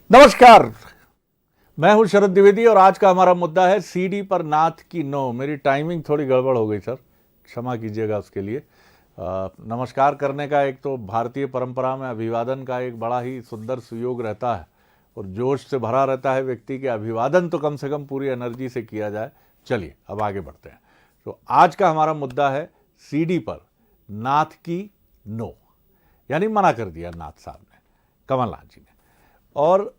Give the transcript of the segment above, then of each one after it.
नमस्कार, मैं हूं शरद द्विवेदी और आज का हमारा मुद्दा है सीडी पर नाथ की नो। मेरी टाइमिंग थोड़ी गड़बड़ हो गई सर, क्षमा कीजिएगा उसके लिए। नमस्कार करने का एक तो भारतीय परंपरा में अभिवादन का एक बड़ा ही सुंदर सुयोग रहता है और जोश से भरा रहता है व्यक्ति के। अभिवादन तो कम से कम पूरी एनर्जी से किया जाए। चलिए अब आगे बढ़ते हैं। तो आज का हमारा मुद्दा है सीडी पर नाथ की नो, यानी मना कर दिया नाथ साहब ने, कमलनाथ जी ने। और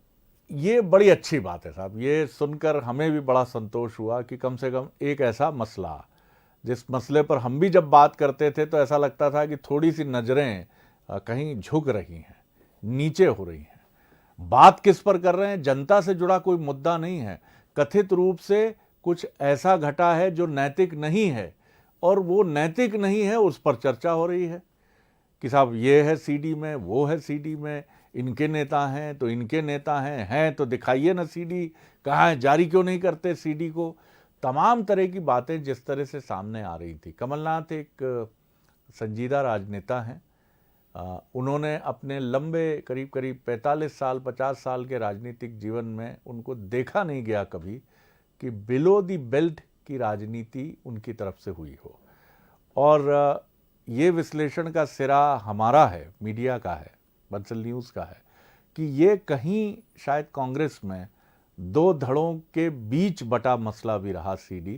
ये बड़ी अच्छी बात है साहब, ये सुनकर हमें भी बड़ा संतोष हुआ कि कम से कम एक ऐसा मसला, जिस मसले पर हम भी जब बात करते थे तो ऐसा लगता था कि थोड़ी सी नज़रें कहीं झुक रही हैं, नीचे हो रही हैं। बात किस पर कर रहे हैं? जनता से जुड़ा कोई मुद्दा नहीं है, कथित रूप से कुछ ऐसा घटा है जो नैतिक नहीं है, और वो नैतिक नहीं है उस पर चर्चा हो रही है कि साहब ये है सीडी में, वो है सीडी में, इनके नेता हैं तो इनके नेता हैं तो दिखाइए ना सीडी, कहाँ है, जारी क्यों नहीं करते सीडी को। तमाम तरह की बातें जिस तरह से सामने आ रही थी। कमलनाथ एक संजीदा राजनेता हैं। उन्होंने अपने लंबे करीब 45 साल 50 साल के राजनीतिक जीवन में उनको देखा नहीं गया कभी कि बिलो दी बेल्ट की राजनीति उनकी तरफ से हुई हो। और ये विश्लेषण का सिरा हमारा है, मीडिया का है, बंसल न्यूज़ का है, कि ये कहीं शायद कांग्रेस में दो धड़ों के बीच बटा मसला भी रहा सीडी,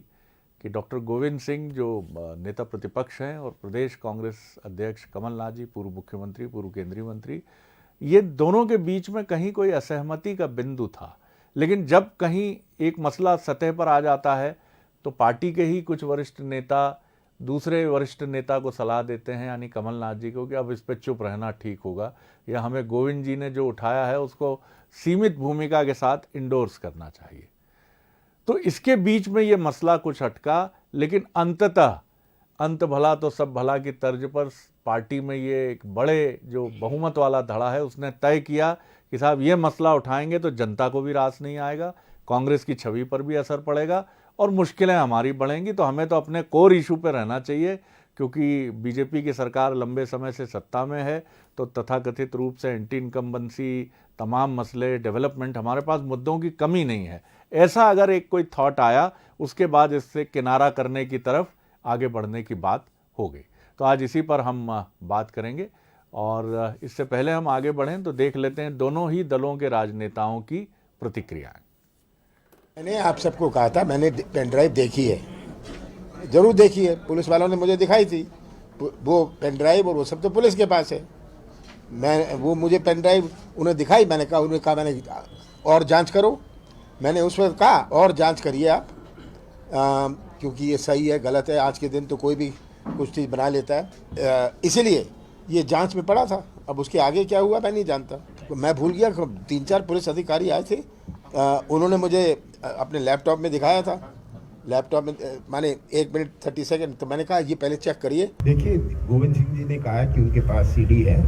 कि डॉक्टर गोविंद सिंह जो नेता प्रतिपक्ष हैं और प्रदेश कांग्रेस अध्यक्ष कमलनाथ जी, पूर्व मुख्यमंत्री, पूर्व केंद्रीय मंत्री, ये दोनों के बीच में कहीं कोई असहमति का बिंदु था। लेकिन जब कहीं एक मसला सतह पर आ जाता है तो पार्टी के ही कुछ वरिष्ठ नेता दूसरे वरिष्ठ नेता को सलाह देते हैं, यानी कमलनाथ जी को, कि अब इस पर चुप रहना ठीक होगा, या हमें गोविंद जी ने जो उठाया है उसको सीमित भूमिका के साथ इंडोर्स करना चाहिए। तो इसके बीच में ये मसला कुछ अटका, लेकिन अंततः अंत भला तो सब भला की तर्ज पर पार्टी में ये एक बड़े जो बहुमत वाला धड़ा है उसने तय किया कि साहब ये मसला उठाएंगे तो जनता को भी रास नहीं आएगा, कांग्रेस की छवि पर भी असर पड़ेगा और मुश्किलें हमारी बढ़ेंगी। तो हमें तो अपने कोर इशू पे रहना चाहिए, क्योंकि बीजेपी की सरकार लंबे समय से सत्ता में है, तो तथाकथित रूप से एंटी इनकम्बेंसी, तमाम मसले, डेवलपमेंट, हमारे पास मुद्दों की कमी नहीं है। ऐसा अगर एक कोई थॉट आया, उसके बाद इससे किनारा करने की तरफ आगे बढ़ने की बात हो गई। तो आज इसी पर हम बात करेंगे, और इससे पहले हम आगे बढ़ें तो देख लेते हैं दोनों ही दलों के राजनेताओं की प्रतिक्रियाएं। मैंने आप सबको कहा था, मैंने पेन ड्राइव देखी है, जरूर देखी है, पुलिस वालों ने मुझे दिखाई थी वो पेन ड्राइव, और वो सब तो पुलिस के पास है। वो मुझे पेन ड्राइव उन्हें दिखाई, मैंने कहा मैंने और जांच करो। मैंने उस वक्त कहा और जांच करिए आप, क्योंकि ये सही है गलत है, आज के दिन तो कोई भी कुछ चीज़ बना लेता है, इसीलिए ये जांच में पड़ा था। अब उसके आगे क्या हुआ मैं नहीं जानता, मैं भूल गया। 3-4 पुलिस अधिकारी आए थे, उन्होंने मुझे अपने लैपटॉप में दिखाया था, लैपटॉप में माने 1 मिनट 30 सेकंड, तो मैंने कहा ये पहले चेक करिए। देखिए, गोविंद सिंह जी ने कहा कि उनके पास सीडी है,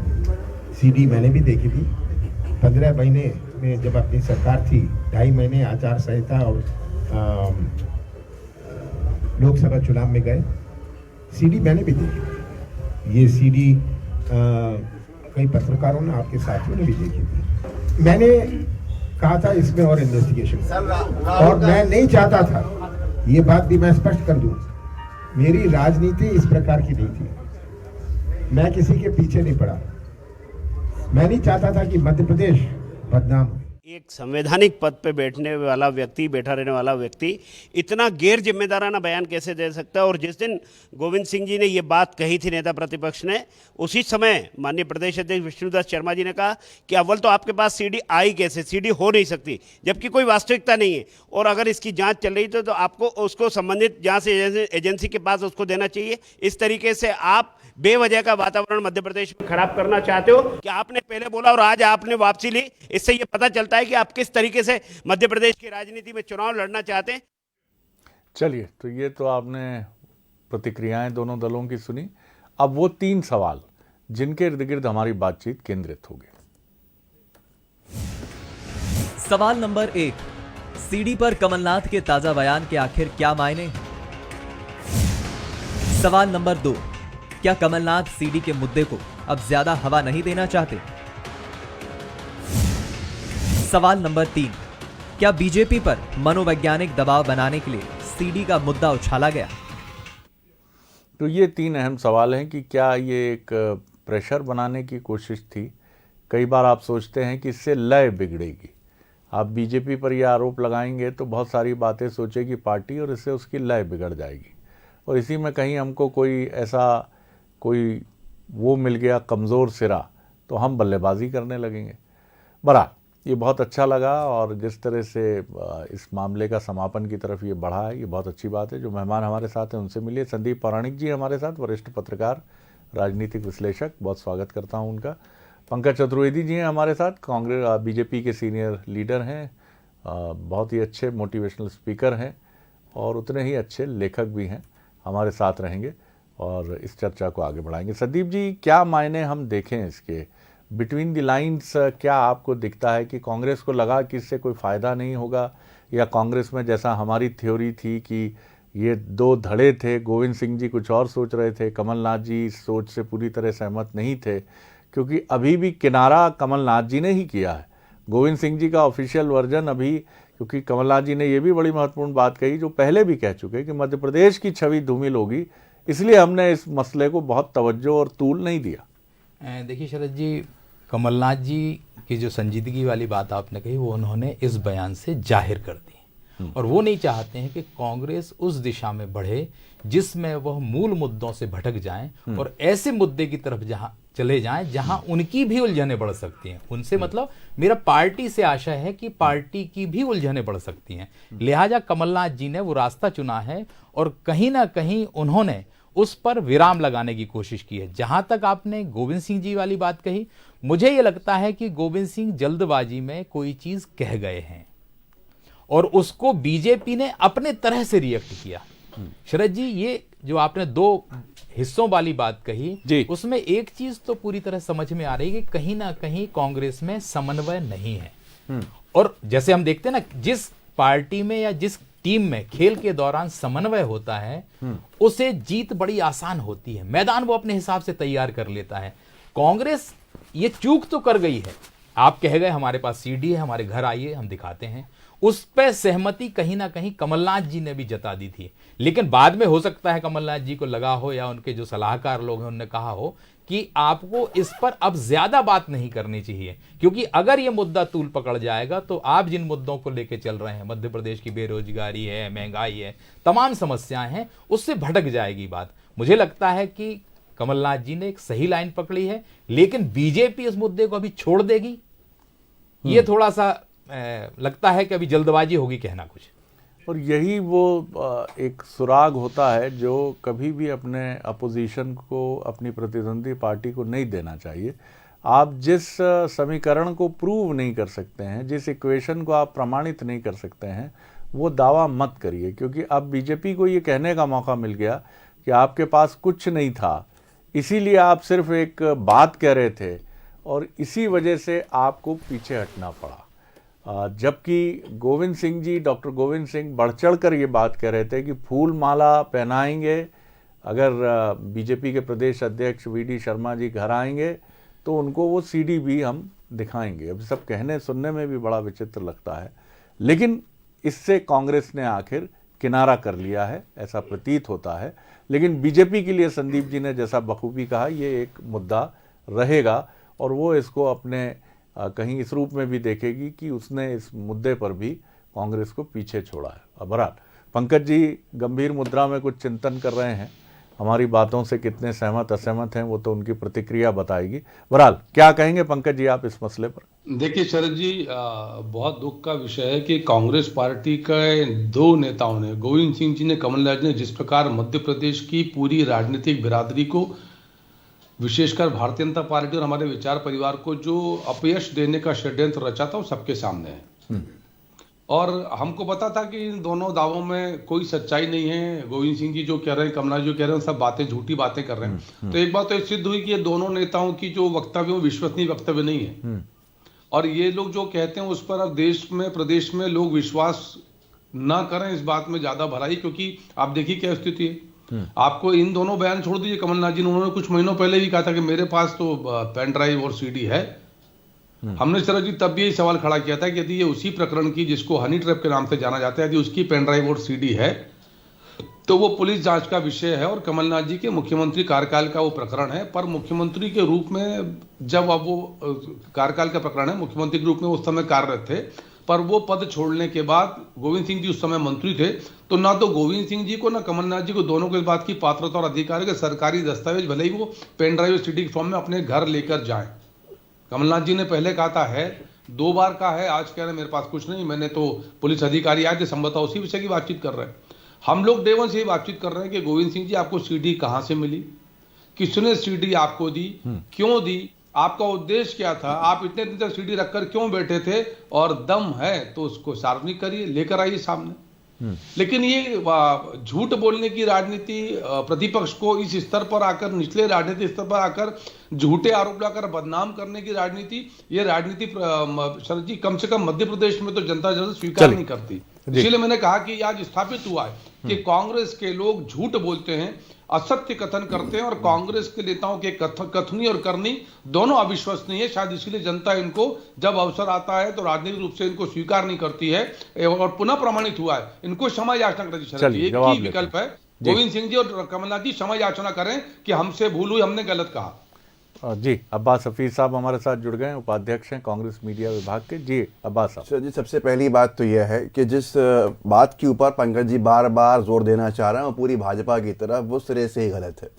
सीडी मैंने भी देखी थी। 15 महीने में जब अपनी सरकार थी, 2.5 महीने आचार संहिता और लोकसभा चुनाव में गए, सीडी मैंने भी देखी। ये सीडी कई पत्रकारों ने, आपके साथियों ने भी देखी थी। मैंने कहा था इसमें और इन्वेस्टिगेशन, और मैं नहीं चाहता था, ये बात भी मैं स्पष्ट कर दूं, मेरी राजनीति इस प्रकार की नहीं थी, मैं किसी के पीछे नहीं पड़ा, मैं नहीं चाहता था कि मध्य प्रदेश बदनाम हो। एक संवैधानिक पद पे बैठा रहने वाला व्यक्ति इतना गैर जिम्मेदाराना बयान कैसे दे सकता है। और जिस दिन गोविंद सिंह जी ने ये बात कही थी नेता प्रतिपक्ष ने, उसी समय माननीय प्रदेश अध्यक्ष विष्णुदास शर्मा जी ने कहा कि अव्वल तो आपके पास सीडी आई कैसे, सीडी हो नहीं सकती, जबकि कोई वास्तविकता नहीं है, और अगर इसकी जांच चल रही तो आपको उसको संबंधित जांच एजेंसी के पास उसको देना चाहिए। इस तरीके से आप बेवजह का वातावरण मध्य प्रदेश में खराब करना चाहते हो कि आपने पहले बोला और आज आपने वापसी ली। इससे ये पता चलता है कि आप किस तरीके से मध्य प्रदेश की राजनीति में चुनाव लड़ना चाहते हैं। चलिए, तो ये तो आपने प्रतिक्रियाएं दोनों दलों की सुनी। अब वो 3 सवाल जिनके इर्द गिर्द हमारी बातचीत केंद्रित होगी। सवाल नंबर 1, सीडी पर कमलनाथ के ताजा बयान के आखिर क्या मायने? सवाल नंबर 2, क्या कमलनाथ सीडी के मुद्दे को अब ज्यादा हवा नहीं देना चाहते? सवाल नंबर 3, क्या बीजेपी पर मनोवैज्ञानिक दबाव बनाने के लिए सीडी का मुद्दा उछाला गया? तो ये 3 अहम सवाल हैं कि क्या ये एक प्रेशर बनाने की कोशिश थी। कई बार आप सोचते हैं कि इससे लय बिगड़ेगी, आप बीजेपी पर यह आरोप लगाएंगे तो बहुत सारी बातें सोचेगी पार्टी और इससे उसकी लय बिगड़ जाएगी, और इसी में कहीं हमको कोई वो मिल गया कमज़ोर सिरा तो हम बल्लेबाजी करने लगेंगे। बरा ये बहुत अच्छा लगा, और जिस तरह से इस मामले का समापन की तरफ ये बढ़ा है, ये बहुत अच्छी बात है। जो मेहमान हमारे साथ हैं उनसे मिलिए। संदीप पौराणिक जी हमारे साथ, वरिष्ठ पत्रकार, राजनीतिक विश्लेषक, बहुत स्वागत करता हूं उनका। पंकज चतुर्वेदी जी हैं हमारे साथ, कांग्रेस बीजेपी के सीनियर लीडर हैं, बहुत ही अच्छे मोटिवेशनल स्पीकर हैं और उतने ही अच्छे लेखक भी हैं, हमारे साथ रहेंगे और इस चर्चा को आगे बढ़ाएंगे। संदीप जी, क्या मायने हम देखें इसके, बिटवीन द लाइन्स क्या आपको दिखता है कि कांग्रेस को लगा कि इससे कोई फ़ायदा नहीं होगा, या कांग्रेस में जैसा हमारी थ्योरी थी कि ये 2 धड़े थे, गोविंद सिंह जी कुछ और सोच रहे थे, कमलनाथ जी इस सोच से पूरी तरह सहमत नहीं थे, क्योंकि अभी भी किनारा कमलनाथ जी ने ही किया है। गोविंद सिंह जी का ऑफिशियल वर्जन अभी, क्योंकि कमलनाथ जी ने ये भी बड़ी महत्वपूर्ण बात कही जो पहले भी कह चुके कि मध्य प्रदेश की छवि धूमिल होगी, इसलिए हमने इस मसले को बहुत तवज्जो और तूल नहीं दिया। देखिए शरद जी, कमलनाथ जी की जो संजीदगी वाली बात आपने कही वो उन्होंने इस बयान से जाहिर कर दी, और वो नहीं चाहते हैं कि कांग्रेस उस दिशा में बढ़े जिसमें वह मूल मुद्दों से भटक जाएं और ऐसे मुद्दे की तरफ जहां चले जाएं जहां उनकी भी उलझनें बढ़ सकती हैं। उनसे मतलब मेरा पार्टी से आशा है कि पार्टी की भी उलझनें बढ़ सकती हैं, लिहाजा कमलनाथ जी ने वो रास्ता चुना है और कहीं ना कहीं उन्होंने उस पर विराम लगाने की कोशिश की है। जहां तक आपने गोविंद सिंह जी वाली बात कही, मुझे यह लगता है कि गोविंद सिंह जल्दबाजी में कोई चीज कह गए हैं और उसको बीजेपी ने अपने तरह से रिएक्ट किया। शरद जी, ये जो आपने 2 हिस्सों वाली बात कही, उसमें एक चीज तो पूरी तरह समझ में आ रही है कि कहीं ना कहीं कांग्रेस में समन्वय नहीं है। और जैसे हम देखते हैं ना, जिस पार्टी में या जिस टीम में खेल के दौरान समन्वय होता है उसे जीत बड़ी आसान होती है, मैदान वो अपने हिसाब से तैयार कर लेता है। कांग्रेस ये चूक तो कर गई है, आप कह गए हमारे पास सीडी है, हमारे घर आइए हम दिखाते हैं, उस पर सहमति कहीं ना कहीं कमलनाथ जी ने भी जता दी थी, लेकिन बाद में हो सकता है कमलनाथ जी को लगा हो या उनके जो सलाहकार लोग हैं उन्होंने कहा हो कि आपको इस पर अब ज्यादा बात नहीं करनी चाहिए, क्योंकि अगर यह मुद्दा तूल पकड़ जाएगा तो आप जिन मुद्दों को लेकर चल रहे हैं, मध्य प्रदेश की बेरोजगारी है, महंगाई है, तमाम समस्याएं हैं, उससे भटक जाएगी बात। मुझे लगता है कि कमलनाथ जी ने एक सही लाइन पकड़ी है, लेकिन बीजेपी इस मुद्दे को अभी छोड़ देगी, ये थोड़ा सा लगता है कि अभी जल्दबाजी होगी कहना कुछ। और यही वो एक सुराग होता है जो कभी भी अपने अपोजिशन को, अपनी प्रतिद्वंदी पार्टी को नहीं देना चाहिए। आप जिस समीकरण को प्रूव नहीं कर सकते हैं, जिस इक्वेशन को आप प्रमाणित नहीं कर सकते हैं, वो दावा मत करिए, क्योंकि अब बीजेपी को ये कहने का मौका मिल गया कि आपके पास कुछ नहीं था, इसीलिए आप सिर्फ एक बात कह रहे थे और इसी वजह से आपको पीछे हटना पड़ा। जबकि गोविंद सिंह जी, डॉक्टर गोविंद सिंह बढ़ चढ़ कर ये बात कह रहे थे कि फूल माला पहनाएंगे, अगर बीजेपी के प्रदेश अध्यक्ष वीडी शर्मा जी घर आएंगे तो उनको वो सीडी भी हम दिखाएंगे। अब सब कहने सुनने में भी बड़ा विचित्र लगता है, लेकिन इससे कांग्रेस ने आखिर किनारा कर लिया है, ऐसा प्रतीत होता है। लेकिन बीजेपी के लिए संदीप जी ने जैसा बखूबी कहा, ये एक मुद्दा रहेगा और वो इसको अपने कहीं इस रूप में भी देखेगी कि उसने इस मुद्दे पर भी कांग्रेस को पीछे छोड़ा है। बहरहाल पंकज जी गंभीर मुद्रा में कुछ चिंतन कर रहे हैं, हमारी बातों से कितने सहमत असहमत हैं वो तो उनकी प्रतिक्रिया बताएगी। बहरहाल क्या कहेंगे पंकज जी आप इस मसले पर? देखिए शरद जी, बहुत दुख का विषय है कि कांग्रेस पार्टी के 2 नेताओं ने, गोविंद सिंह जी ने, कमलनाथ जी ने, जिस प्रकार मध्य प्रदेश की पूरी राजनीतिक बिरादरी को, विशेषकर भारतीय जनता पार्टी और हमारे विचार परिवार को जो अपयश देने का षड्यंत्र रचा था वो सबके सामने है। और हमको पता था कि इन दोनों दावों में कोई सच्चाई नहीं है। गोविंद सिंह जी जो कह रहे हैं, कमलनाथ जी जो कह रहे हैं, सब बातें झूठी बातें कर रहे हैं। तो एक बात तो सिद्ध हुई कि ये दोनों नेताओं की जो वक्तव्य विश्वसनीय वक्तव्य नहीं है, और ये लोग जो कहते हैं उस पर अब देश में, प्रदेश में लोग विश्वास ना करें, इस बात में ज्यादा भलाई। क्योंकि आप देखिए क्या स्थिति है। आपको इन दोनों बयान छोड़ दीजिए, कमलनाथ जी ने, उन्होंने कुछ महीनों पहले भी कहा था कि मेरे पास तो पेन ड्राइव और सीडी है, हमने शरद जी तब भी यही सवाल खड़ा किया था कि यदि ये उसी प्रकरण की, जिसको हनी ट्रैप के नाम से जाना जाता है, यदि उसकी पेन ड्राइव और सीडी है तो वो पुलिस जांच का विषय है और कमलनाथ जी के मुख्यमंत्री कार्यकाल का वो प्रकरण है। पर मुख्यमंत्री के रूप में, जब अब वो कार्यकाल का प्रकरण है, मुख्यमंत्री के रूप में उस समय कार्यरत थे, पर वो पद छोड़ने के बाद गोविंद सिंह जी उस समय मंत्री थे, तो ना तो गोविंद सिंह जी को ना कमलनाथ जी को, दोनों को इस बात की पात्रता और अधिकार है कि सरकारी दस्तावेज भले ही वो पेन ड्राइव सीडी के फॉर्म में अपने घर लेकर जाएं। कमलनाथ जी ने पहले कहा था है, 2 बार कहा है, आज कह रहे मेरे पास कुछ नहीं, मैंने तो पुलिस अधिकारी आए थे, संभवतः उसी विषय की बातचीत कर रहे हैं। हम लोग डे वन से ही बातचीत कर रहे हैं कि गोविंद सिंह जी आपको सीडी कहां से मिली, किसने सीडी आपको दी, क्यों दी, आपका उद्देश्य क्या था, आप इतने दिन तक सीडी रखकर क्यों बैठे थे, और दम है तो उसको सार्वजनिक करिए, लेकर आइए सामने। लेकिन ये झूठ बोलने की राजनीति, प्रतिपक्ष को इस स्तर पर आकर, निचले राजनीति स्तर पर आकर झूठे आरोप लगाकर बदनाम करने की राजनीति, ये राजनीति शरद जी कम से कम मध्य प्रदेश में तो जनता जल्द स्वीकार नहीं करती। इसीलिए मैंने कहा कि आज स्थापित हुआ है कि कांग्रेस के लोग झूठ बोलते हैं, असत्य कथन करते हैं, और कांग्रेस के नेताओं के कथनी और करनी दोनों अविश्वसनीय है। शायद इसीलिए जनता इनको जब अवसर आता है तो राजनीतिक रूप से इनको स्वीकार नहीं करती है, और पुनः प्रमाणित हुआ है, इनको क्षमा याचना करती है। एक ही विकल्प है, गोविंद सिंह जी और कमलनाथ जी क्षमा याचना करें कि हमसे भूल हुई, हमने गलत कहा। जी, अब्बास हफीज साहब हमारे साथ जुड़ गए हैं, उपाध्यक्ष हैं कांग्रेस मीडिया विभाग के। जी अब्बास साहब। सर जी, सबसे पहली बात तो यह है कि जिस बात के ऊपर पंकज जी बार बार जोर देना चाह रहे हैं वो पूरी भाजपा की तरफ वो सिरे से ही गलत है।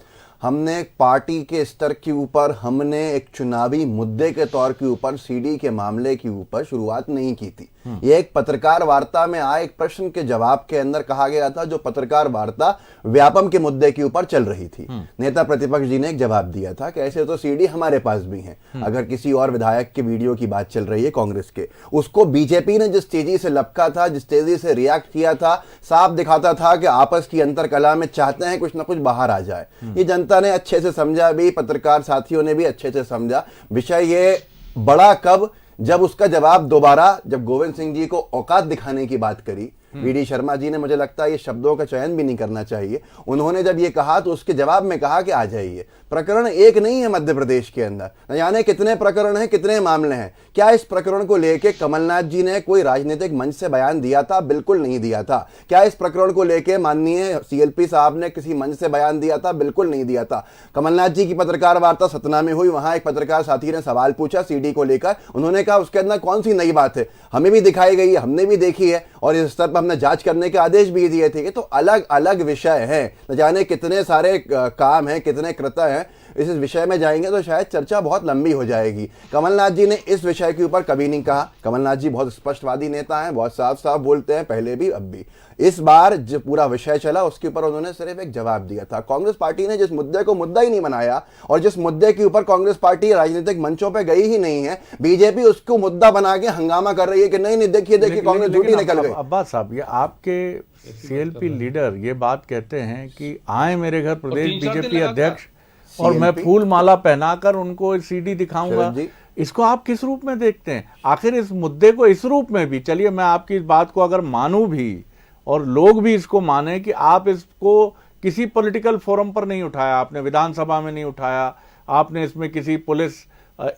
हमने पार्टी के स्तर के ऊपर, हमने एक चुनावी मुद्दे के तौर के ऊपर सीडी के मामले के ऊपर शुरुआत नहीं की थी। ये एक पत्रकार वार्ता में आए एक प्रश्न के जवाब के अंदर कहा गया था, जो पत्रकार वार्ता व्यापम के मुद्दे के ऊपर चल रही थी। नेता प्रतिपक्ष जी ने एक जवाब दिया था कि ऐसे तो सीडी हमारे पास भी हैं, अगर किसी और विधायक के वीडियो की बात चल रही है कांग्रेस के, उसको बीजेपी ने जिस तेजी से लपका था, जिस तेजी से रिएक्ट किया था, साफ दिखाता था कि आपस की अंतरकला में चाहते हैं कुछ ना कुछ बाहर आ जाए। ये जनता ने अच्छे से समझा भी, पत्रकार साथियों ने भी अच्छे से समझा। विषय ये बड़ा कब, जब उसका जवाब दोबारा, जब गोविंद सिंह जी को औकात दिखाने की बात करी, वीडी शर्मा जी ने, मुझे लगता है ये शब्दों का चयन भी नहीं करना चाहिए, उन्होंने जब ये कहा तो उसके जवाब में कहा कि आ जाइए। प्रकरण एक नहीं है मध्य प्रदेश के अंदर, न जाने कितने प्रकरण हैं, कितने मामले हैं। क्या इस प्रकरण को लेके कमलनाथ जी ने कोई राजनीतिक मंच से बयान दिया था? बिल्कुल नहीं दिया था। क्या इस प्रकरण को लेके माननीय सीएलपी साहब ने किसी मंच से बयान दिया था? बिल्कुल नहीं दिया था। कमलनाथ जी की पत्रकार वार्ता सतना में हुई, वहां एक पत्रकार साथी ने सवाल पूछा सीडी को लेकर, उन्होंने कहा उसके अंदर कौन सी नई बात है, हमें भी दिखाई गई है, हमने भी देखी है, और इस स्तर पर हमने जांच करने के आदेश भी दिए थे। तो अलग अलग विषय हैं, न जाने कितने सारे काम हैं, कितने कृत्य हैं। इस विषय में जाएंगे तो शायद चर्चा बहुत लंबी हो जाएगी। कमलनाथ जी ने इस विषय के ऊपर कभी नहीं कहा। कमलनाथ जी बहुत स्पष्टवादी नेता हैं, बहुत साफ साफ बोलते हैं, पहले भी अब भी। इस बार जो पूरा विषय चला उसके ऊपर उन्होंने सिर्फ एक जवाब दिया था। कांग्रेस पार्टी ने जिस मुद्दे को मुद्दा ही नहीं बनाया, और जिस मुद्दे के ऊपर कांग्रेस पार्टी राजनीतिक मंचों पे गई ही नहीं है, बीजेपी उसको मुद्दा बना के हंगामा कर रही है कि नहीं नहीं देखिए कांग्रेस झूठी निकल गई। अब्बास साहब, ये आपके सीएलपी लीडर ये बात कहते हैं कि आए मेरे घर प्रदेश बीजेपी अध्यक्ष और मैं फूल माला पहनाकर उनको सीडी दिखाऊंगा। इसको आप किस रूप में देखते हैं? आखिर इस मुद्दे को इस रूप में भी, चलिए मैं आपकी इस बात को अगर मानूं भी और लोग भी इसको माने कि आप इसको किसी पॉलिटिकल फोरम पर नहीं उठाया, आपने विधानसभा में नहीं उठाया, आपने इसमें किसी पुलिस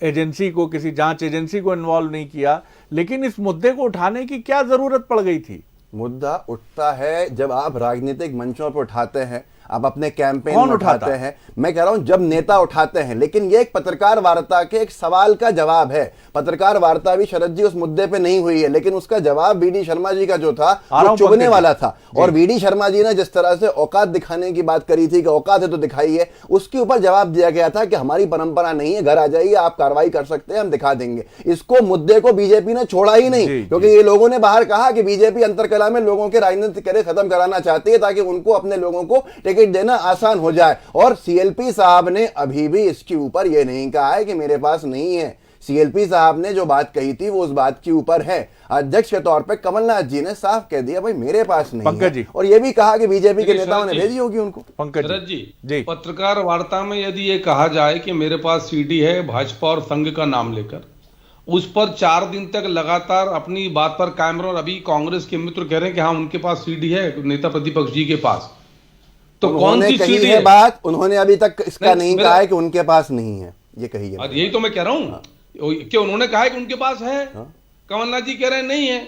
एजेंसी को, किसी जांच एजेंसी को इन्वॉल्व नहीं किया, लेकिन इस मुद्दे को उठाने की क्या जरूरत पड़ गई थी? मुद्दा उठता है जब आप राजनीतिक मंचों पर उठाते हैं, आप अपने कैंपेन में उठाते हैं। मैं कह रहा हूं जब नेता उठाते हैं, लेकिन ये एक पत्रकार वार्ता के एक सवाल का जवाब है। पत्रकार वार्ता भी शरद जी उस मुद्दे पे नहीं हुई है, लेकिन उसका जवाब वीडी शर्मा जी का जो था वो चुभने वाला था। और वीडी शर्मा जी ने जिस तरह से औकात दिखाने की बात करी थी कि औकात है तो दिखाइए, उसके ऊपर जवाब दिया गया था कि हमारी परंपरा नहीं है, घर आ जाइए, आप कार्रवाई कर सकते हैं, हम दिखा देंगे। इसको मुद्दे को बीजेपी ने छोड़ा ही नहीं, क्योंकि ये लोगों ने बाहर कहा कि बीजेपी अंतरकला में लोगों के राजनीतिक करियर खत्म कराना चाहती है ताकि उनको अपने लोगों को टिकट देना आसान हो जाए। और सीएलपी साहब ने अभी भी इसके ऊपर यह नहीं कहा है कि मेरे पास नहीं है। सीएलपी साहब ने जो बात कही थी वो उस बात के ऊपर है। अध्यक्ष के तौर पे कमलनाथ जी ने साफ कह दिया भाई मेरे पास नहीं पंकज जी, और ये भी कहा कि बीजेपी के नेताओं ने भेजी होगी उनको। पंकज जी, पत्रकार वार्ता में यदि ये कहा जाए कि मेरे पास सीडी है भाजपा और संघ का नाम लेकर, उस पर 4 दिन तक लगातार अपनी बात पर कायम रहो, और अभी कांग्रेस के मित्र कह रहे हैं कि हाँ उनके पास सीडी है नेता प्रतिपक्ष जी के पास, तो कौन सी सीडी है? बात उन्होंने अभी तक इसका नहीं कहा है कि उनके पास नहीं है, ये कही है। यही तो मैं कह रहा हूं, क्या उन्होंने कहा है कि उनके पास है? कमलनाथ जी कह रहे हैं नहीं है।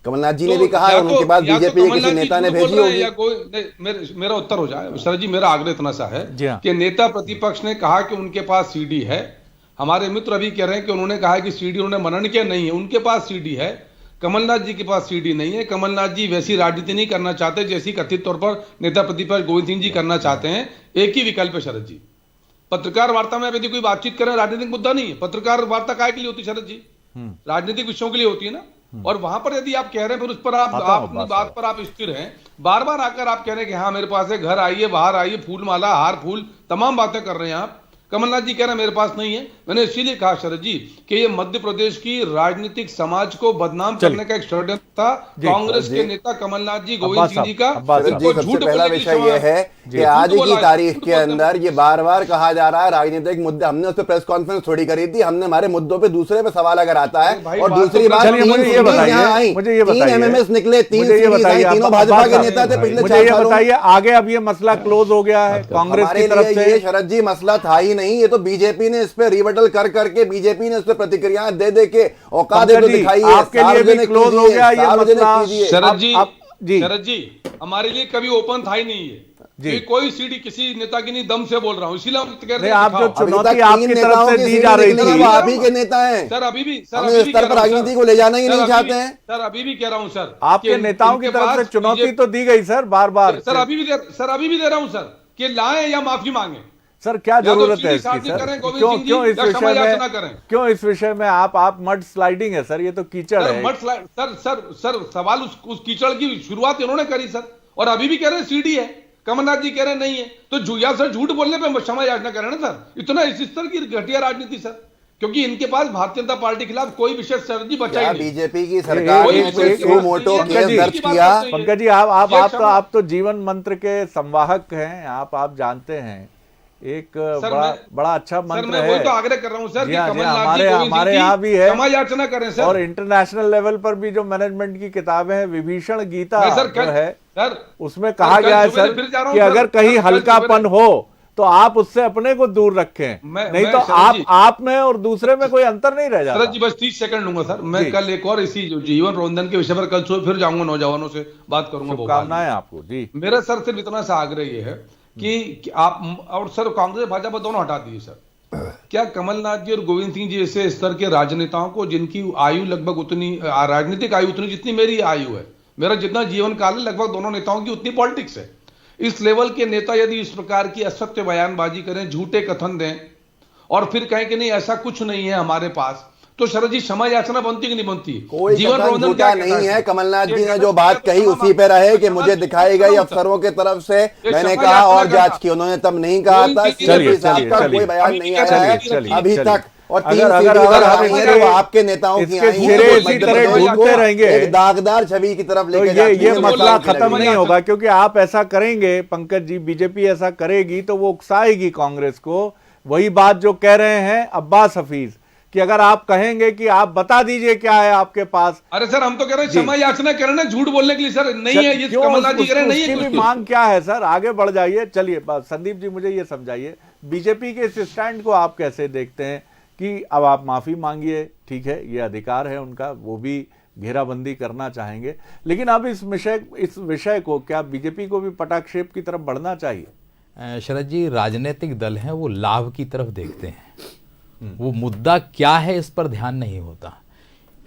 कमलनाथ जी ने भी कहा है उनके पास बीजेपी के किसी नेता ने भेजी होगी। या कोई मेरा उत्तर हो जाए शरद जी, मेरा आग्रह इतना सा है कि नेता प्रतिपक्ष ने कहा कि उनके पास सीडी है। हमारे मित्र अभी कह रहे हैं कि उन्होंने कहा कि सीडी उन्होंने मनन किया, नहीं है, उनके पास सीडी है। कमलनाथ जी के पास सीडी नहीं है। कमलनाथ जी वैसी राजनीति नहीं करना चाहते जैसी कथित तौर पर नेता प्रतिपक्ष गोविंद सिंह जी करना चाहते हैं। एक ही विकल्प है शरद जी, पत्रकार वार्ता में यदि कोई बातचीत करें, राजनीतिक मुद्दा नहीं है, पत्रकार वार्ता काय के लिए होती है शरद जी? राजनीतिक विषयों के लिए होती है ना। और वहां पर यदि आप कह रहे हैं फिर उस पर आप अपनी बात पर आप स्थिर हैं, बार बार आकर आप कह रहे हैं कि हाँ मेरे पास है, घर आइए, बाहर आइए, फूल माला, हार फूल, तमाम बातें कर रहे हैं आप। कमलनाथ जी कह रहे हैं मेरे पास नहीं है। मैंने इसीलिए कहा शरद जी कि ये मध्य प्रदेश की राजनीतिक समाज को बदनाम करने का एक षड्यंत्र था कांग्रेस के नेता कमलनाथ जी, गोविंद सिंह जी का। सबसे पहला विषय ये है कि आज की तारीख के अंदर ये बार बार कहा जा रहा है राजनीतिक मुद्दे, हमने उस पर प्रेस कॉन्फ्रेंस थोड़ी करी थी, हमने हमारे मुद्दों पे दूसरे पे सवाल अगर आता है। और दूसरी बात, तीन एमएमएस निकले, तीनों भाजपा के नेता थे पिछले 4 सालों। बताइए आगे अब ये मसला क्लोज हो गया है कांग्रेस की तरफ से? ये शरद जी मसला था ही नहीं, ये तो बीजेपी ने इस पे रिबटल कर करके, बीजेपी ने इस पे प्रतिक्रियाएं दे दे के औकात दिखाई है। आपके लिए भी क्लोज हो गया ये मसला? शरद जी हमारे लिए कभी ओपन था ही नहीं है जी। कोई सीडी किसी नेता की नहीं, दम से बोल रहा हूं, इसीलिए हम कह रहे हैं आप जो चुनौती आपकी तरफ से दी जा रही थी, वो आप ही के नेता हैं सर। अभी भी सर इस स्तर पर राजनीति को ले जाना ही नहीं चाहते हैं सर। अभी भी कह रहा हूं सर, आपके नेताओं की तरफ से चुनौती तो दी गई सर बार बार। सर अभी भी दे रहा हूं सर कि लाएं या माफी मांगे। सर क्या जरूरत है इसकी सर? क्यों इस विषय में आप मड स्लाइडिंग है सर, ये तो कीचड़ है। मड स्लाइड सर सवाल उस कीचड़ की शुरुआत इन्होंने करी सर, और अभी भी कह रहे हैं सीडी है, कमलनाथ जी कह रहे हैं नहीं है। तो या सर झूठ बोलने पे क्षमा याचना करें ना सर। इतना इस स्तर की घटिया राजनीति सर, क्योंकि इनके पास भारतीय जनता पार्टी के खिलाफ कोई विशेष शरद जी बचा ही नहीं। बीजेपी की सरकार ने कोई मोटो केस दर्ज किया। पंकज जी आप तो जीवन मंत्र के संवाहक हैं, आप जानते हैं एक बड़ा अच्छा मंत्र है। वही तो आग्रह कर रहा हूं सर कि हमारे यहाँ भी है, क्षमा याचना करें सर। और इंटरनेशनल लेवल पर भी जो मैनेजमेंट की किताबें हैं, विभीषण गीता जो है सर, उसमें कहा गया है सर कि अगर कहीं हल्कापन हो तो आप उससे अपने को दूर रखें, नहीं तो आप में और दूसरे में कोई अंतर नहीं रह जाता। सर जी बस 30 सेकंड लूंगा सर। मैं कल एक और इसी जीवन रोंदन के विषय पर कल सुबह फिर जाऊंगा, नौजवानों से बात करूंगा। शुभकामनाएं आपको जी। मेरा सर सिर्फ इतना सा आग्रह ये है कि आप और सर कांग्रेस भाजपा दोनों हटा दीजिए सर। क्या कमलनाथ जी और गोविंद सिंह जी जैसे स्तर के राजनेताओं को, जिनकी आयु लगभग उतनी राजनीतिक आयु उतनी जितनी मेरी आयु है, मेरा जितना जीवन काल है, लगभग दोनों नेताओं की उतनी पॉलिटिक्स है, इस लेवल के नेता यदि इस प्रकार की असत्य बयानबाजी करें, झूठे कथन दें और फिर कहें कि नहीं ऐसा कुछ नहीं है हमारे पास, तो शरद जी क्षमा याचना बनती कि नहीं बनती? कोई जीवन रोंदन क्या नहीं है। कमलनाथ जी ने जो बात कही उसी पे रहे कि मुझे दिखाई गई अफसरों की तरफ से, मैंने कहा और जांच की, उन्होंने तब नहीं कहा था। कोई बयान नहीं आया है अभी तक। और अगर आपके नेताओं की रहेंगे एक दागदार छवि की तरफ लेके ये मसला खत्म नहीं होगा, क्योंकि आप ऐसा करेंगे पंकज जी, बीजेपी ऐसा करेगी तो वो उकसाएगी कांग्रेस को। वही बात जो कह रहे हैं अब्बास हफीज कि अगर आप कहेंगे कि आप बता दीजिए क्या है आपके पास। अरे सर हम तो कह रहे हैं क्षमा याचना कर रहे हैं झूठ बोलने के लिए सर, नहीं है ये कमलनाथ जी कह रहे हैं नहीं है। उसकी भी मांग क्या है सर? आगे बढ़ जाइए। चलिए संदीप जी मुझे ये समझाइए, बीजेपी के इस स्टैंड को आप कैसे देखते हैं कि अब आप माफी मांगिए, ठीक है, ये अधिकार है उनका, वो भी घेराबंदी करना चाहेंगे, लेकिन अब इस विषय को क्या बीजेपी को भी पटाक्षेप की तरफ बढ़ना चाहिए? शरद जी, राजनीतिक दल हैं वो लाभ की तरफ देखते हैं, वो मुद्दा क्या है इस पर ध्यान नहीं होता।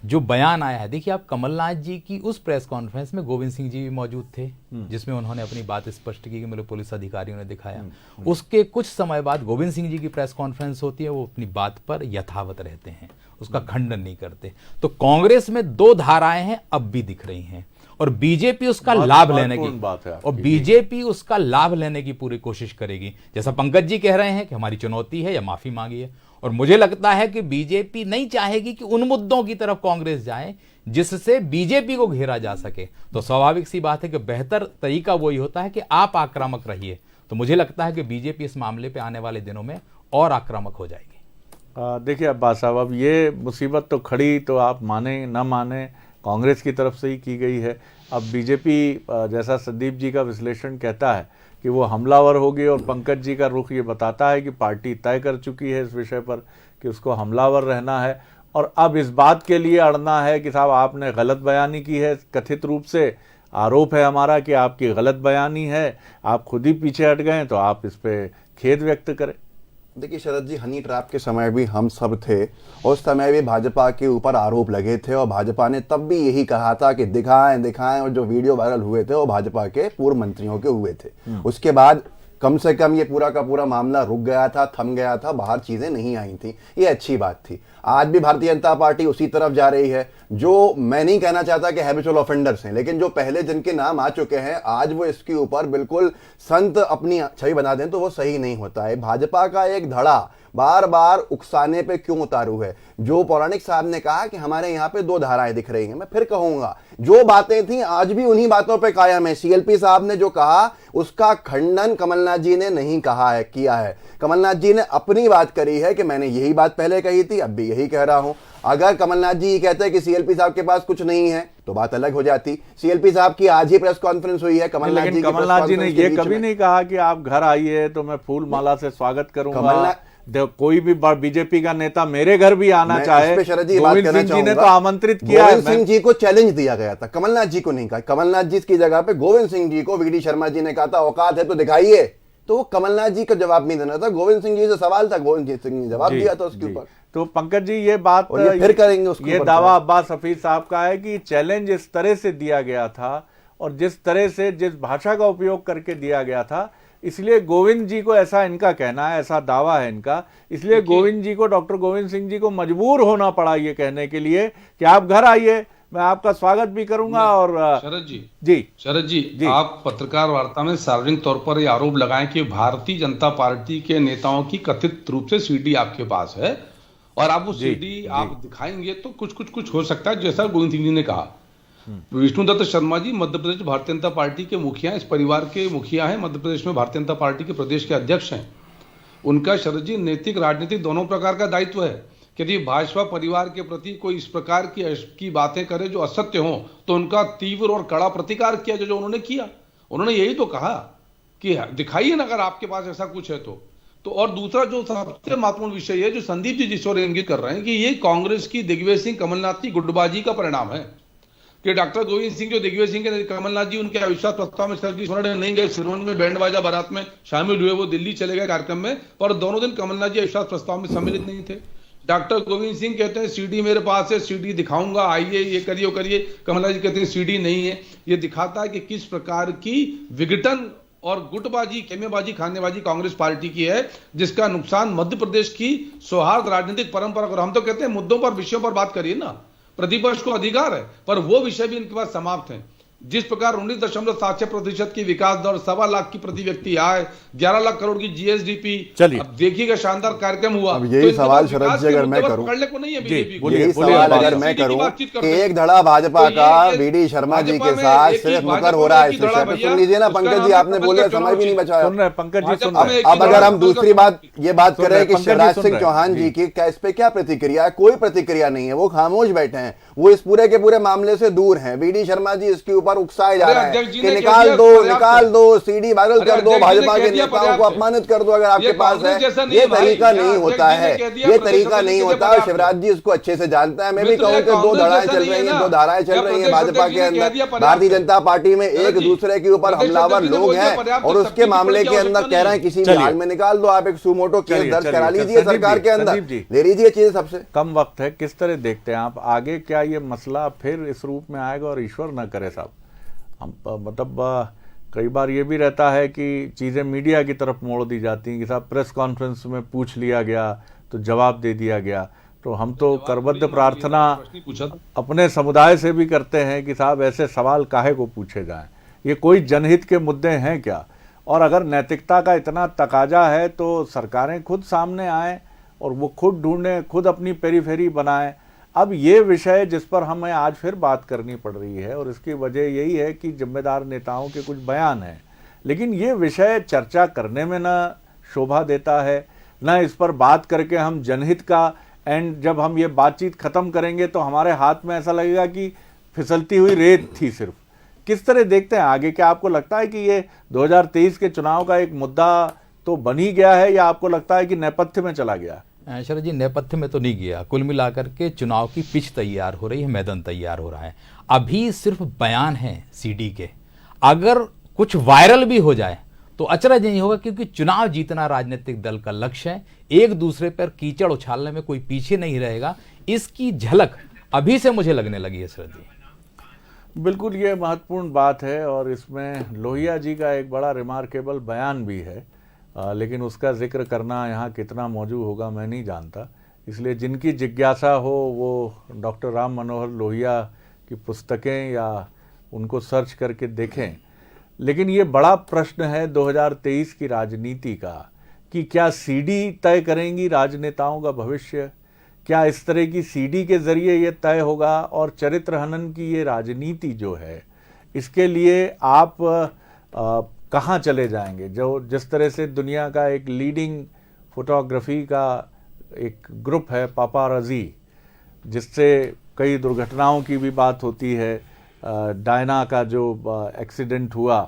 जो बयान आया है, देखिए आप कमलनाथ जी की उस प्रेस कॉन्फ्रेंस में गोविंद सिंह जी भी मौजूद थे, जिसमें उन्होंने अपनी बात स्पष्ट की कि मेरे पुलिस अधिकारियों ने दिखाया। उसके कुछ समय बाद गोविंद सिंह जी की प्रेस कॉन्फ्रेंस होती है, वो अपनी बात पर यथावत रहते हैं, उसका खंडन नहीं करते। तो कांग्रेस में दो धाराएं हैं, अब भी दिख रही हैं, और बीजेपी उसका लाभ लेने की बात है, और बीजेपी उसका लाभ लेने की पूरी कोशिश करेगी। जैसा पंकज जी कह रहे हैं कि हमारी चुनौती है या माफी मांगी है, और मुझे लगता है कि बीजेपी नहीं चाहेगी कि उन मुद्दों की तरफ कांग्रेस जाए जिससे बीजेपी को घेरा जा सके। तो स्वाभाविक सी बात है कि बेहतर तरीका वही होता है कि आप आक्रामक रहिए। तो मुझे लगता है कि बीजेपी इस मामले पे आने वाले दिनों में और आक्रामक हो जाएगी। देखिए अब्बास साहब, अब ये मुसीबत तो खड़ी, तो आप माने न माने कांग्रेस की तरफ से ही की गई है। अब बीजेपी जैसा संदीप जी का विश्लेषण कहता है कि वो हमलावर होगी, और पंकज जी का रुख ये बताता है कि पार्टी तय कर चुकी है इस विषय पर कि उसको हमलावर रहना है और अब इस बात के लिए अड़ना है कि साहब आपने गलत बयानी की है, कथित रूप से आरोप है हमारा कि आपकी गलत बयानी है, आप खुद ही पीछे हट गए, तो आप इस पे खेद व्यक्त करें। देखिए शरद जी, हनी ट्रैप के समय भी हम सब थे, उस समय भी भाजपा के ऊपर आरोप लगे थे और भाजपा ने तब भी यही कहा था कि दिखाएं दिखाएं, और जो वीडियो वायरल हुए थे वो भाजपा के पूर्व मंत्रियों के हुए थे। उसके बाद कम से कम ये पूरा का पूरा मामला रुक गया था, थम गया था, बाहर चीजें नहीं आई थी, ये अच्छी बात थी। आज भी भारतीय जनता पार्टी उसी तरफ जा रही है, जो मैं नहीं कहना चाहता कि हैबिचुअल ऑफेंडर्स हैं, लेकिन जो पहले जिनके नाम आ चुके हैं आज वो इसके ऊपर बिल्कुल संत अपनी छवि बना दें तो वो सही नहीं होता है। भाजपा का एक धड़ा बार बार उकसाने पे क्यों उतारू है? जो पौराणिक साहब ने कहा कि हमारे यहाँ पे 2 धाराएं दिख रही हैं, मैं फिर कहूंगा जो बातें थी आज भी उन्हीं बातों पे कायम है। सीएलपी साहब ने जो कहा उसका खंडन कमलनाथ जी ने नहीं कहा है, किया है। कमलनाथ जी ने अपनी बात करी है कि मैंने यही बात पहले कही थी, अब भी यही कह रहा हूं। अगर कमलनाथ जी कहते हैं कि सीएलपी साहब के पास कुछ नहीं है तो बात अलग हो जाती। सीएलपी साहब की आज ही प्रेस कॉन्फ्रेंस हुई है, कमलनाथ जी ने ये कभी नहीं कहा कि आप घर आइए तो मैं फूल माला से स्वागत करूंगा। कोई भी बीजेपी का नेता मेरे घर भी आना चाहे, गोविंद सिंह जी ने तो आमंत्रित किया है। गोविंद सिंह जी को चैलेंज दिया गया था, कमलनाथ जी को नहीं कहा। कमलनाथ जी की जगह पे गोविंद सिंह जी को वीडी शर्मा जी ने कहा था औकात है तो दिखाइए, तो वो कमलनाथ जी का जवाब नहीं देना था, गोविंद सिंह जी से सवाल था, गोविंद सिंह ने जवाब दिया था उसके ऊपर। तो पंकज जी ये बात फिर करेंगे उसके ये दावा अब्बास हफीज साहब का है कि चैलेंज इस तरह से दिया गया था और जिस तरह से जिस भाषा का उपयोग करके दिया गया था, इसलिए गोविंद जी को, ऐसा इनका कहना है, ऐसा दावा है इनका, इसलिए गोविंद जी को, डॉक्टर गोविंद सिंह जी को मजबूर होना पड़ा ये कहने के लिए कि आप घर आइए, मैं आपका स्वागत भी करूंगा। और शरद जी, आप पत्रकार वार्ता में सार्वजनिक तौर पर ये आरोप लगाएं कि भारतीय जनता पार्टी के नेताओं की कथित रूप से सीडी आपके पास है और आप वो सीडी आप दिखाएंगे तो कुछ हो सकता है, जैसा गोविंद सिंह जी ने कहा। विष्णुदत्त शर्मा जी मध्य प्रदेश भारतीय जनता पार्टी के मुखिया, इस परिवार के मुखिया हैं, मध्य प्रदेश में भारतीय जनता पार्टी के प्रदेश के अध्यक्ष हैं। उनका शरद जी नैतिक राजनीतिक दोनों प्रकार का दायित्व है कि यदि भाजपा परिवार के प्रति कोई इस प्रकार की बातें करे जो असत्य हो तो उनका तीव्र और कड़ा प्रतिकार किया, जो उन्होंने किया। उन्होंने यही तो कहा कि दिखाइए ना अगर आपके पास ऐसा कुछ है तो। और दूसरा जो सबसे महत्वपूर्ण विषय है जो संदीप जी जिस ओर इंगित कर रहे हैं कि ये कांग्रेस की दिग्विजय सिंह कमलनाथ की गुटबाजी का परिणाम है कि डॉक्टर गोविंद सिंह जो दिग्विजय सिंह के कमलनाथ जी उनके अविश्वास प्रस्ताव में शरद नहीं गए, सिरमौर में बैंड बाजा बारात में शामिल हुए, वो दिल्ली चले गए कार्यक्रम में, पर दोनों दिन कमलनाथ जी अविश्वास प्रस्ताव में सम्मिलित नहीं थे। डॉक्टर गोविंद सिंह कहते हैं सीडी मेरे पास है, सीडी दिखाऊंगा, आइए ये करिए वो करिए। कमलनाथ जी कहते हैं सीडी नहीं है। ये दिखाता है कि किस प्रकार की विघटन और गुटबाजी, खेमेबाजी, खानेबाजी कांग्रेस पार्टी की है, जिसका नुकसान मध्य प्रदेश की सौहार्द राजनीतिक परंपरा को। हम तो कहते हैं मुद्दों पर, विषयों पर बात करिए ना, प्रतिपक्ष को अधिकार है, पर वो विषय भी इनके पास समाप्त है। जिस प्रकार 19.76% की विकास दर, 1.25 लाख की प्रति व्यक्ति आय, 11 लाख करोड़ की जीएसडीपी, चलिए अब देखिएगा शानदार कार्यक्रम हुआ। अब यही सवाल शरद जी अगर मैं करूं, यही सवाल अगर मैं करूं कि एक धड़ा भाजपा का वीडी शर्मा जी के साथ सिर्फ मुकर हो रहा है इस विषय पे, सुन लीजिए ना पंकज जी, आपने बोले समय भी नहीं बचाया। पंकज जी अब अगर हम दूसरी बात ये बात करें कि शिवराज सिंह चौहान जी की इस पे क्या प्रतिक्रिया है, कोई प्रतिक्रिया नहीं है, वो खामोश बैठे हैं, वो इस पूरे के पूरे मामले से दूर हैं। वीडी शर्मा जी इसके ऊपर उकसाए जा रहे हैं कि निकाल दो, सीडी वायरल कर दो, भाजपा के नेताओं को अपमानित कर दो अगर आपके पास है। ये तरीका नहीं होता है, ये तरीका नहीं होता है। शिवराज जी इसको अच्छे से जानता है। मैं भी कहूं कि 2 धाराएं चल रही हैं, 2 धाराएं चल रही हैं भाजपा के अंदर। भारतीय जनता पार्टी में एक दूसरे के ऊपर हमलावर लोग हैं और उसके मामले के अंदर कह रहे हैं किसी भी हाल में निकाल दो, आप एक सुमोटो केस दर्ज करा लीजिए सरकार के अंदर, ले लीजिए चीजें। सबसे कम वक्त है, किस तरह देखते हैं आप आगे, क्या ये मसला फिर इस रूप में आएगा? और ईश्वर न करे साहब, हम मतलब कई बार ये भी रहता है कि चीज़ें मीडिया की तरफ मोड़ दी जाती हैं कि साहब प्रेस कॉन्फ्रेंस में पूछ लिया गया तो जवाब दे दिया गया। तो हम तो करबद्ध प्रार्थना अपने समुदाय से भी करते हैं कि साहब ऐसे सवाल काहे को पूछे जाएं, ये कोई जनहित के मुद्दे हैं क्या? और अगर नैतिकता का इतना तकाजा है तो सरकारें खुद सामने आएँ और वो खुद ढूंढें, खुद अपनी पेरीफेरी बनाएं। अब ये विषय जिस पर हमें आज फिर बात करनी पड़ रही है और इसकी वजह यही है कि जिम्मेदार नेताओं के कुछ बयान हैं, लेकिन ये विषय चर्चा करने में न शोभा देता है, न इस पर बात करके हम जनहित का एंड जब हम ये बातचीत खत्म करेंगे तो हमारे हाथ में ऐसा लगेगा कि फिसलती हुई रेत थी सिर्फ। किस तरह देखते हैं आगे? क्या आपको लगता है कि ये 2023 के चुनाव का एक मुद्दा तो बन ही गया है या आपको लगता है कि नेपथ्य में चला गया? शरद जी, नेपथ्य में तो नहीं गया, कुल मिलाकर के चुनाव की पिच तैयार हो रही है, मैदान तैयार हो रहा है। अभी सिर्फ बयान है सीडी के, अगर कुछ वायरल भी हो जाए तो अचरज नहीं होगा, क्योंकि चुनाव जीतना राजनीतिक दल का लक्ष्य है। एक दूसरे पर कीचड़ उछालने में कोई पीछे नहीं रहेगा, इसकी झलक अभी से मुझे लगने लगी है शरद जी। बिल्कुल, ये महत्वपूर्ण बात है और इसमें लोहिया जी का एक बड़ा रिमार्केबल बयान भी है, लेकिन उसका जिक्र करना यहाँ कितना मौजूद होगा मैं नहीं जानता। इसलिए जिनकी जिज्ञासा हो वो डॉक्टर राम मनोहर लोहिया की पुस्तकें या उनको सर्च करके देखें। लेकिन ये बड़ा प्रश्न है 2023 की राजनीति का कि क्या सीडी तय करेंगी राजनेताओं का भविष्य? क्या इस तरह की सीडी के जरिए ये तय होगा? और चरित्र हनन की ये राजनीति जो है, इसके लिए आप कहाँ चले जाएंगे? जो जिस तरह से दुनिया का एक लीडिंग फोटोग्राफी का एक ग्रुप है पापाराजी, जिससे कई दुर्घटनाओं की भी बात होती है, डायना का जो एक्सीडेंट हुआ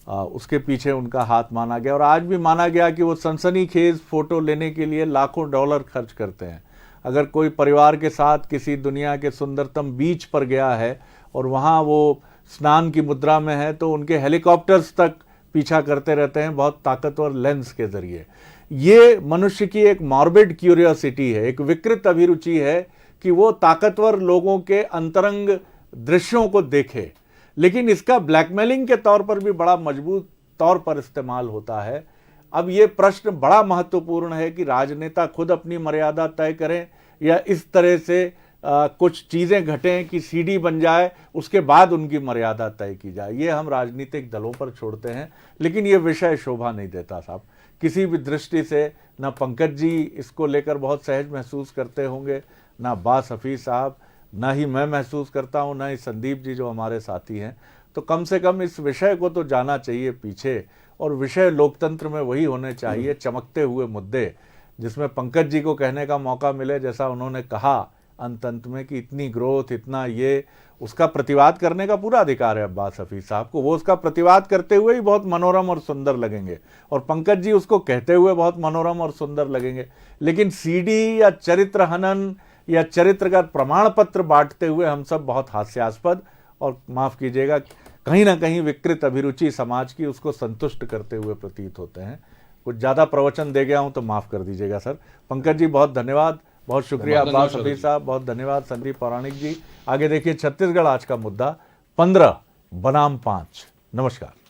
उसके पीछे उनका हाथ माना गया, और आज भी माना गया कि वो सनसनीखेज फोटो लेने के लिए लाखों डॉलर खर्च करते हैं। अगर कोई परिवार के साथ किसी दुनिया के सुंदरतम बीच पर गया है और वहाँ वो स्नान की मुद्रा में है तो उनके हेलीकॉप्टर्स तक पीछा करते रहते हैं बहुत ताकतवर लेंस के जरिए। ये मनुष्य की एक मॉर्बिड क्यूरियोसिटी है, एक विकृत अभिरुचि है कि वो ताकतवर लोगों के अंतरंग दृश्यों को देखे। लेकिन इसका ब्लैकमेलिंग के तौर पर भी बड़ा मजबूत तौर पर इस्तेमाल होता है। अब ये प्रश्न बड़ा महत्वपूर्ण है कि राजनेता खुद अपनी मर्यादा तय करें या इस तरह से कुछ चीज़ें घटें कि सीडी बन जाए, उसके बाद उनकी मर्यादा तय की जाए। ये हम राजनीतिक दलों पर छोड़ते हैं, लेकिन ये विषय शोभा नहीं देता साहब किसी भी दृष्टि से। ना पंकज जी इसको लेकर बहुत सहज महसूस करते होंगे, ना बास हफीज साहब, ना ही मैं महसूस करता हूँ, ना ही संदीप जी जो हमारे साथी हैं। तो कम से कम इस विषय को तो जाना चाहिए पीछे, और विषय लोकतंत्र में वही होने चाहिए, चमकते हुए मुद्दे, जिसमें पंकज जी को कहने का मौका मिले जैसा उन्होंने कहा अंत में कि इतनी ग्रोथ, इतना ये, उसका प्रतिवाद करने का पूरा अधिकार है अब्बास हफीज साहब को। वो उसका प्रतिवाद करते हुए ही बहुत मनोरम और सुंदर लगेंगे, और पंकज जी उसको कहते हुए बहुत मनोरम और सुंदर लगेंगे। लेकिन सीडी या चरित्र हनन या चरित्र का प्रमाण पत्र बांटते हुए हम सब बहुत हास्यास्पद और माफ़ कीजिएगा कहीं ना कहीं विकृत अभिरुचि समाज की, उसको संतुष्ट करते हुए प्रतीत होते हैं। कुछ ज़्यादा प्रवचन दे गया हूं तो माफ़ कर दीजिएगा सर। पंकज जी बहुत धन्यवाद, बहुत शुक्रिया। अब्बास हफीज साहब बहुत धन्यवाद। संदीप पौराणिक जी आगे देखिए छत्तीसगढ़ आज का मुद्दा 15 बनाम 5। नमस्कार।